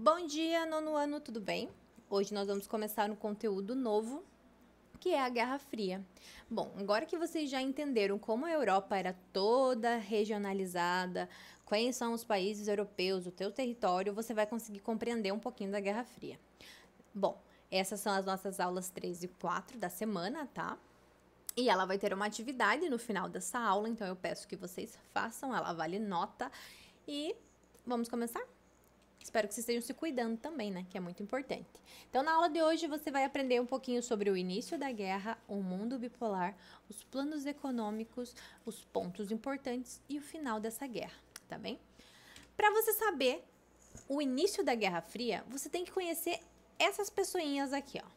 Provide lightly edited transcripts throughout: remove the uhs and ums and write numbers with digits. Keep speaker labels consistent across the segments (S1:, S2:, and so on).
S1: Bom dia, nono ano, tudo bem? Hoje nós vamos começar um conteúdo novo, que é a Guerra Fria. Bom, agora que vocês já entenderam como a Europa era toda regionalizada, quais são os países europeus, o teu território, você vai conseguir compreender um pouquinho da Guerra Fria. Bom, essas são as nossas aulas 3 e 4 da semana, tá? E ela vai ter uma atividade no final dessa aula, então eu peço que vocês façam, ela vale nota. E vamos começar? Espero que vocês estejam se cuidando também, né? Que é muito importante. Então, na aula de hoje, você vai aprender um pouquinho sobre o início da guerra, o mundo bipolar, os planos econômicos, os pontos importantes e o final dessa guerra, tá bem? Para você saber o início da Guerra Fria, você tem que conhecer essas pessoinhas aqui, ó.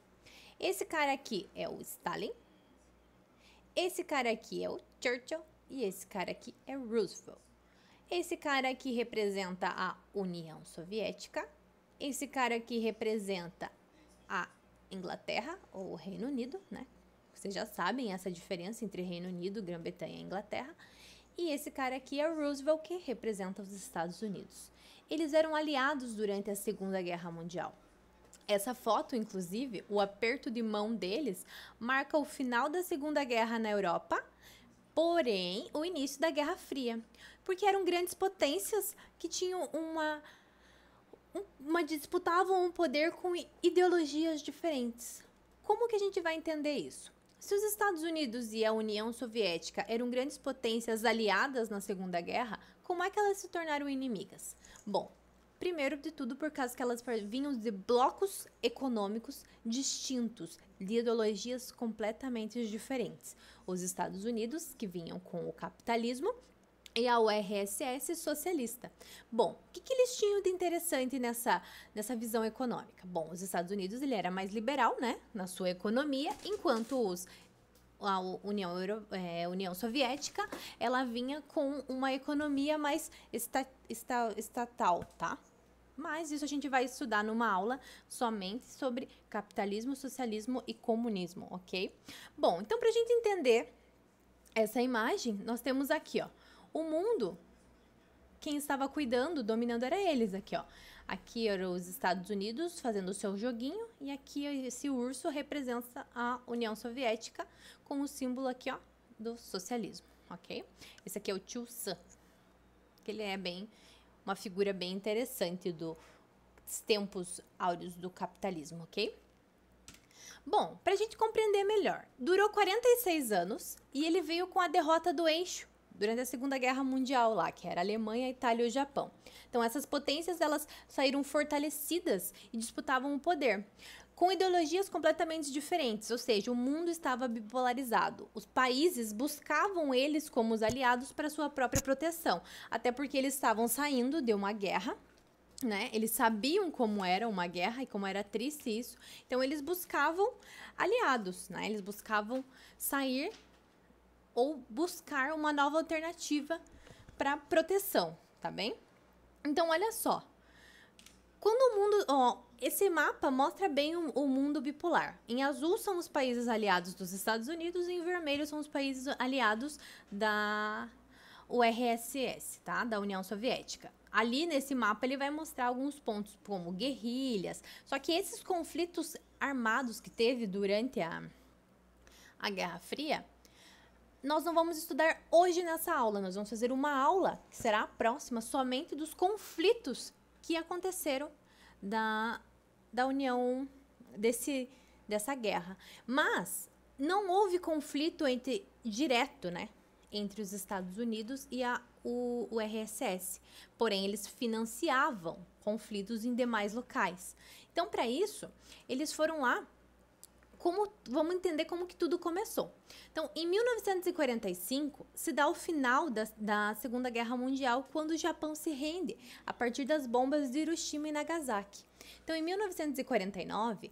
S1: Esse cara aqui é o Stalin, esse cara aqui é o Churchill e esse cara aqui é Roosevelt. Esse cara aqui representa a União Soviética. Esse cara aqui representa a Inglaterra, ou o Reino Unido, né? Vocês já sabem essa diferença entre Reino Unido, Grã-Bretanha e Inglaterra. E esse cara aqui é Roosevelt, que representa os Estados Unidos. Eles eram aliados durante a Segunda Guerra Mundial. Essa foto, inclusive, o aperto de mão deles, marca o final da Segunda Guerra na Europa, porém, o início da Guerra Fria, porque eram grandes potências que tinham disputavam um poder com ideologias diferentes. Como que a gente vai entender isso? Se os Estados Unidos e a União Soviética eram grandes potências aliadas na Segunda Guerra, como é que elas se tornaram inimigas? Bom, primeiro de tudo por causa que elas vinham de blocos econômicos distintos, de ideologias completamente diferentes. Os Estados Unidos, que vinham com o capitalismo, e a URSS socialista. Bom, o que eles tinham de interessante nessa visão econômica? Bom, os Estados Unidos ele era mais liberal, né, na sua economia, enquanto a União Soviética, ela vinha com uma economia mais estatal, tá? Mas isso a gente vai estudar numa aula somente sobre capitalismo, socialismo e comunismo, ok? Bom, então pra gente entender essa imagem, nós temos aqui, ó, o mundo, quem estava cuidando, dominando era eles aqui, ó. Aqui eram os Estados Unidos fazendo o seu joguinho e aqui esse urso representa a União Soviética com o símbolo aqui, ó, do socialismo, ok? Esse aqui é o Tio Sam, que ele é uma figura bem interessante dos tempos áureos do capitalismo, ok? Bom, para a gente compreender melhor, durou 46 anos e ele veio com a derrota do eixo durante a Segunda Guerra Mundial lá, que era a Alemanha, a Itália e o Japão. Então, essas potências, elas saíram fortalecidas e disputavam o poder, com ideologias completamente diferentes, ou seja, o mundo estava bipolarizado. Os países buscavam eles como os aliados para sua própria proteção, até porque eles estavam saindo de uma guerra, né? Eles sabiam como era uma guerra e como era triste isso, então eles buscavam aliados, né? Eles buscavam sair ou buscar uma nova alternativa para proteção, tá bem? Então, olha só. Quando o mundo... Ó, esse mapa mostra bem o mundo bipolar. Em azul são os países aliados dos Estados Unidos e em vermelho são os países aliados da URSS, tá? Da União Soviética. Ali nesse mapa ele vai mostrar alguns pontos como guerrilhas. Só que esses conflitos armados que teve durante a Guerra Fria, nós não vamos estudar hoje nessa aula, nós vamos fazer uma aula, que será a próxima, somente dos conflitos que aconteceram da união dessa guerra. Mas não houve conflito direto, né, entre os Estados Unidos e a URSS. Porém, eles financiavam conflitos em demais locais. Então, para isso, eles foram lá. Vamos entender como que tudo começou. Então, em 1945, se dá o final da Segunda Guerra Mundial, quando o Japão se rende a partir das bombas de Hiroshima e Nagasaki. Então, em 1949,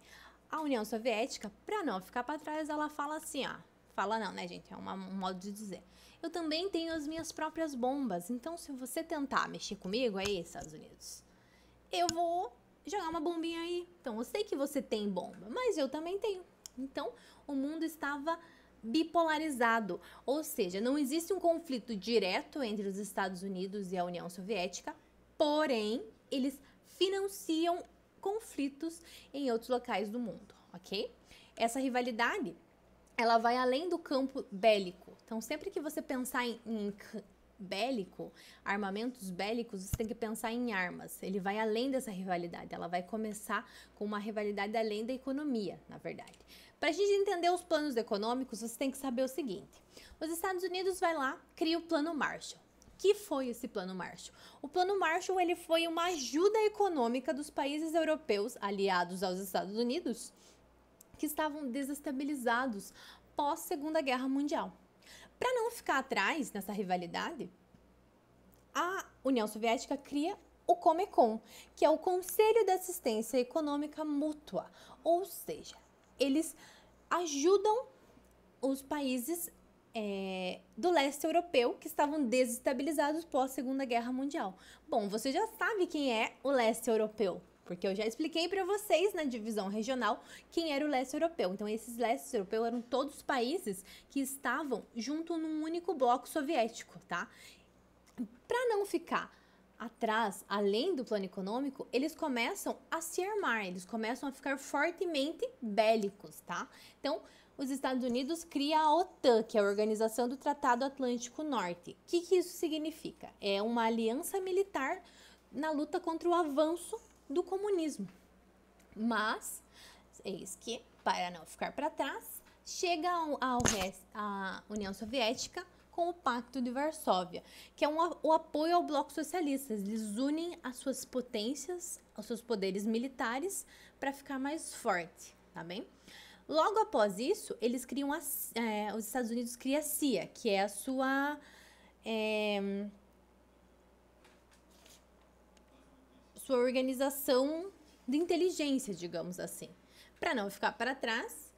S1: a União Soviética, para não ficar para trás, ela fala assim, ó, fala não, né, gente? É um modo de dizer. Eu também tenho as minhas próprias bombas, então se você tentar mexer comigo aí, Estados Unidos, eu vou jogar uma bombinha aí. Então, eu sei que você tem bomba, mas eu também tenho. Então, o mundo estava bipolarizado, ou seja, não existe um conflito direto entre os Estados Unidos e a União Soviética, porém, eles financiam conflitos em outros locais do mundo, ok? Essa rivalidade, ela vai além do campo bélico. Então, sempre que você pensar em bélico, armamentos bélicos, você tem que pensar em armas. Ele vai além dessa rivalidade. Ela vai começar com uma rivalidade além da economia, na verdade. Para a gente entender os planos econômicos, você tem que saber o seguinte. Os Estados Unidos vai lá, cria o Plano Marshall. O que foi esse Plano Marshall? O Plano Marshall ele foi uma ajuda econômica dos países europeus aliados aos Estados Unidos que estavam desestabilizados pós Segunda Guerra Mundial. Para não ficar atrás nessa rivalidade, a União Soviética cria o Comecon, que é o Conselho de Assistência Econômica Mútua, ou seja, eles ajudam os países do leste europeu que estavam desestabilizados pós Segunda Guerra Mundial. Bom, você já sabe quem é o leste europeu, porque eu já expliquei para vocês na divisão regional quem era o leste europeu. Então, esses lestes europeus eram todos países que estavam junto num único bloco soviético, tá? Para não ficar atrás, além do plano econômico, eles começam a se armar, eles começam a ficar fortemente bélicos, tá? Então, os Estados Unidos criam a OTAN, que é a Organização do Tratado Atlântico Norte. O que isso significa? É uma aliança militar na luta contra o avanço do comunismo. Mas, eis que, para não ficar para trás, chega a União Soviética com o Pacto de Varsóvia, que é o apoio ao bloco socialista. Eles unem as suas potências, os seus poderes militares para ficar mais forte, tá bem? Logo após isso, eles criam os Estados Unidos criam a CIA, que é a sua organização de inteligência, digamos assim. Para não ficar para trás,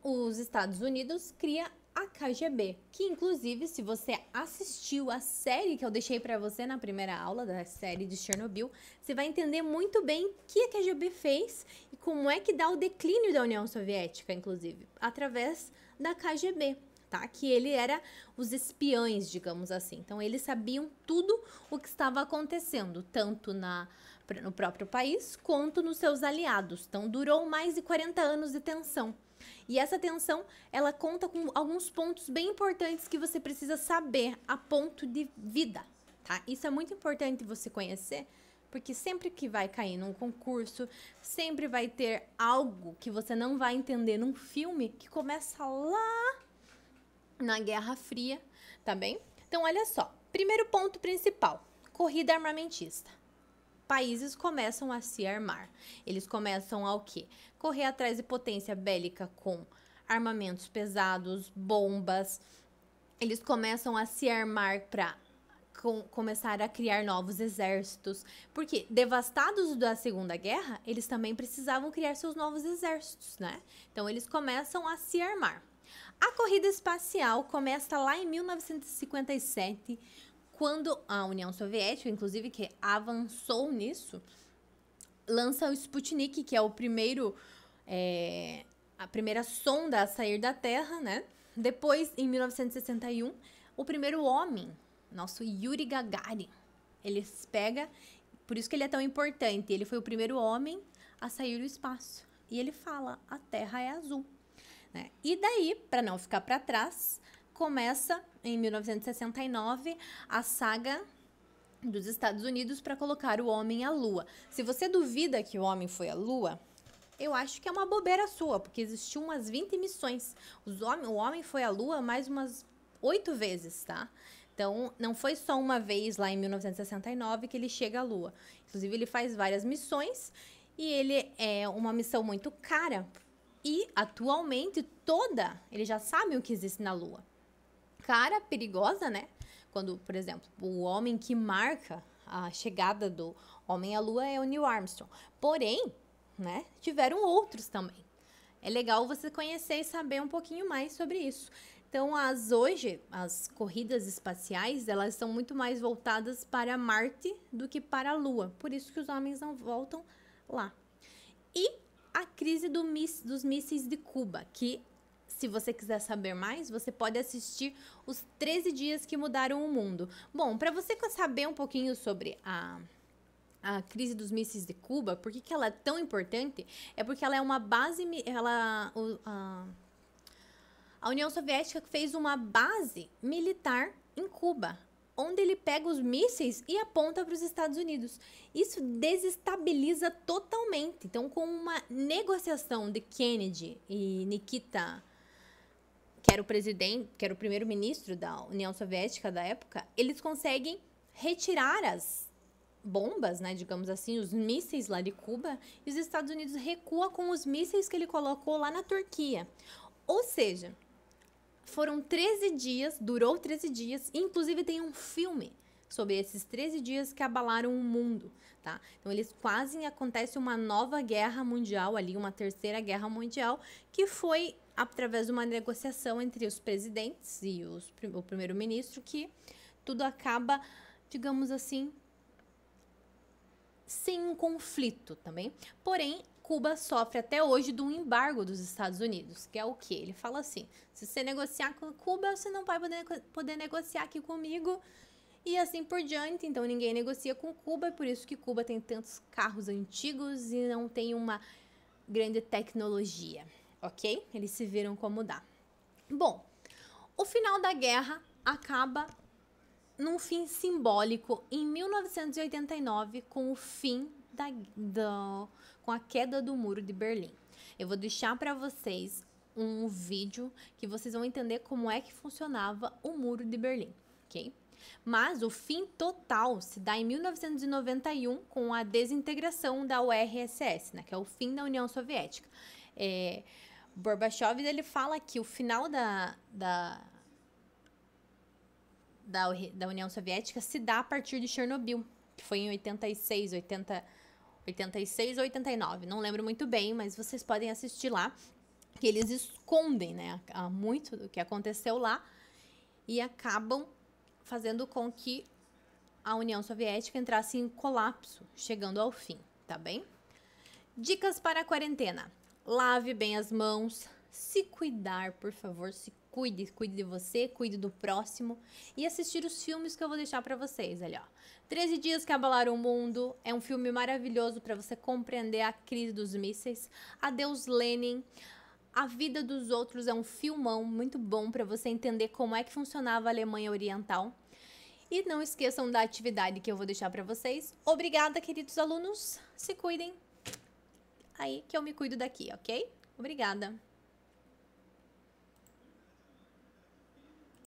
S1: os Estados Unidos cria a KGB, que inclusive, se você assistiu a série que eu deixei para você na primeira aula da série de Chernobyl, você vai entender muito bem o que a KGB fez e como é que dá o declínio da União Soviética, inclusive, através da KGB, tá? Que ele era os espiões, digamos assim. Então, eles sabiam tudo o que estava acontecendo, tanto no próprio país, quanto nos seus aliados. Então, durou mais de 40 anos de tensão. E essa tensão, ela conta com alguns pontos bem importantes que você precisa saber a ponto de vida, tá? Isso é muito importante você conhecer, porque sempre que vai cair num concurso, sempre vai ter algo que você não vai entender num filme que começa lá na Guerra Fria, tá bem? Então, olha só. Primeiro ponto principal, corrida armamentista. Países começam a se armar. Eles começam a o quê? Correr atrás de potência bélica com armamentos pesados, bombas. Eles começam a se armar para começar a criar novos exércitos. Porque, devastados da Segunda Guerra, eles também precisavam criar seus novos exércitos, né? Então, eles começam a se armar. A corrida espacial começa lá em 1957, quando a União Soviética, inclusive, que avançou nisso, lança o Sputnik, que é o a primeira sonda a sair da Terra, né? Depois, em 1961, o primeiro homem, nosso Yuri Gagarin, ele pega, por isso que ele é tão importante, ele foi o primeiro homem a sair do espaço. E ele fala, a Terra é azul, né? E daí, para não ficar para trás, começa em 1969 a saga dos Estados Unidos para colocar o homem à Lua. Se você duvida que o homem foi à Lua, eu acho que é uma bobeira sua, porque existiam umas 20 missões. O homem foi à Lua mais umas 8 vezes, tá? Então, não foi só uma vez lá em 1969 que ele chega à Lua. Inclusive, ele faz várias missões e ele é uma missão muito cara. E, atualmente, eles já sabem o que existe na Lua. Cara, perigosa, né? Quando, por exemplo, o homem que marca a chegada do homem à Lua é o Neil Armstrong. Porém, né, tiveram outros também. É legal você conhecer e saber um pouquinho mais sobre isso. Então, hoje, as corridas espaciais, elas são muito mais voltadas para Marte do que para a Lua. Por isso que os homens não voltam lá. E a crise dos mísseis de Cuba, que, se você quiser saber mais, você pode assistir os 13 dias que mudaram o mundo. Bom, para você saber um pouquinho sobre a a crise dos mísseis de Cuba, por que ela é tão importante? É porque ela é uma base, a União Soviética fez uma base militar em Cuba, onde ele pega os mísseis e aponta para os Estados Unidos. Isso desestabiliza totalmente. Então, com uma negociação de Kennedy e Nikita, que era o presidente, que era o primeiro-ministro da União Soviética da época, eles conseguem retirar as bombas, né, digamos assim, os mísseis lá de Cuba, e os Estados Unidos recuam com os mísseis que ele colocou lá na Turquia. Ou seja, foram 13 dias, durou 13 dias, inclusive tem um filme sobre esses 13 dias que abalaram o mundo, tá? Então, eles quase acontece uma nova guerra mundial ali, uma terceira guerra mundial, que foi através de uma negociação entre os presidentes e o primeiro-ministro, que tudo acaba, digamos assim, sem um conflito também. Porém, Cuba sofre até hoje de um embargo dos Estados Unidos, que é o quê? Ele fala assim, se você negociar com Cuba, você não vai poder negociar aqui comigo, e assim por diante. Então, ninguém negocia com Cuba, é por isso que Cuba tem tantos carros antigos e não tem uma grande tecnologia, ok? Eles se viram como dá. Bom, o final da guerra acaba num fim simbólico em 1989, com o fim com a queda do Muro de Berlim. Eu vou deixar para vocês um vídeo que vocês vão entender como é que funcionava o Muro de Berlim, ok? Mas o fim total se dá em 1991 com a desintegração da URSS, né, que é o fim da União Soviética. Gorbachev, ele fala que o final da União Soviética se dá a partir de Chernobyl, que foi em 86 ou 89, não lembro muito bem, mas vocês podem assistir lá, que eles escondem, né, muito do que aconteceu lá e acabam fazendo com que a União Soviética entrasse em colapso, chegando ao fim, tá bem? Dicas para a quarentena: lave bem as mãos, se cuidar, por favor, se cuide de você, cuide do próximo e assistir os filmes que eu vou deixar para vocês ali, ó. 13 Dias que Abalaram o Mundo é um filme maravilhoso para você compreender a crise dos mísseis. Adeus Lenin. A Vida dos Outros é um filmão muito bom para você entender como é que funcionava a Alemanha Oriental. E não esqueçam da atividade que eu vou deixar para vocês. Obrigada, queridos alunos. Se cuidem. Aí que eu me cuido daqui, ok? Obrigada.